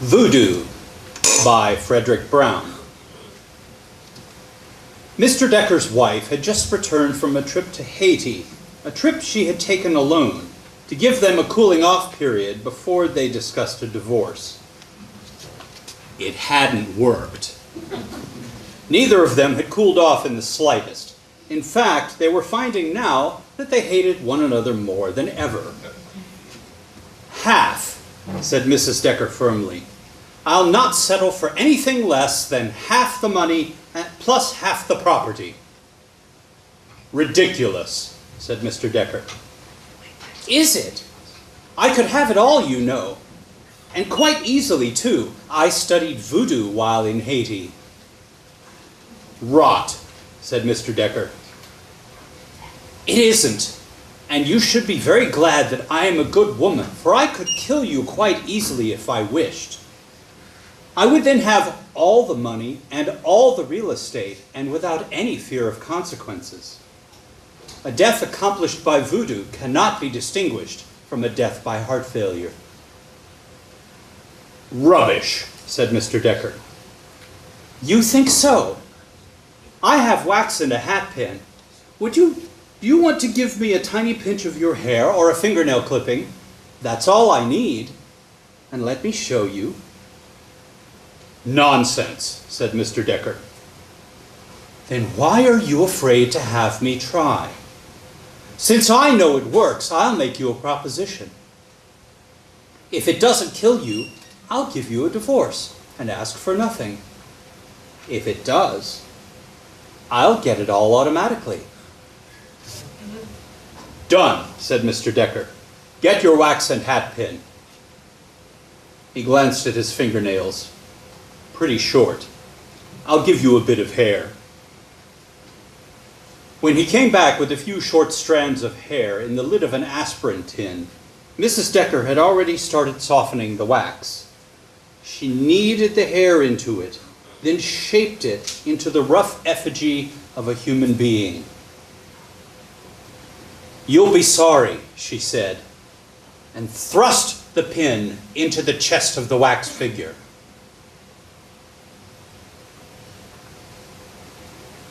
Voodoo by Frederick Brown. Mr. Decker's wife had just returned from a trip to Haiti, a trip she had taken alone to give them a cooling-off period before they discussed a divorce. It hadn't worked. Neither of them had cooled off in the slightest. In fact, they were finding now that they hated one another more than ever. "Half," said Mrs. Decker firmly. "I'll not settle for anything less than half the money plus half the property." "Ridiculous," said Mr. Decker. "Is it? I could have it all, you know. And quite easily, too. I studied voodoo while in Haiti." "Rot," said Mr. Decker. "It isn't. And you should be very glad that I am a good woman, for I could kill you quite easily if I wished. I would then have all the money and all the real estate, and without any fear of consequences. A death accomplished by voodoo cannot be distinguished from a death by heart failure." "Rubbish," said Mr. Decker. "You think so? I have wax and a hat pin. Do you want to give me a tiny pinch of your hair or a fingernail clipping? That's all I need. And let me show you." "Nonsense," said Mr. Decker. "Then why are you afraid to have me try? Since I know it works, I'll make you a proposition. If it doesn't kill you, I'll give you a divorce and ask for nothing. If it does, I'll get it all automatically." "Done," said Mr. Decker. "Get your wax and hat pin." He glanced at his fingernails. "Pretty short. I'll give you a bit of hair." When he came back with a few short strands of hair in the lid of an aspirin tin, Mrs. Decker had already started softening the wax. She kneaded the hair into it, then shaped it into the rough effigy of a human being. "You'll be sorry," she said, and thrust the pin into the chest of the wax figure.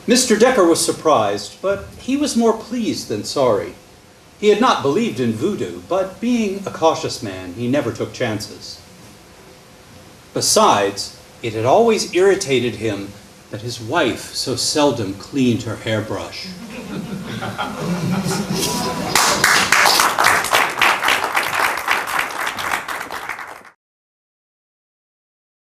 Mr. Decker was surprised, but he was more pleased than sorry. He had not believed in voodoo, but being a cautious man, he never took chances. Besides, it had always irritated him that his wife so seldom cleaned her hairbrush.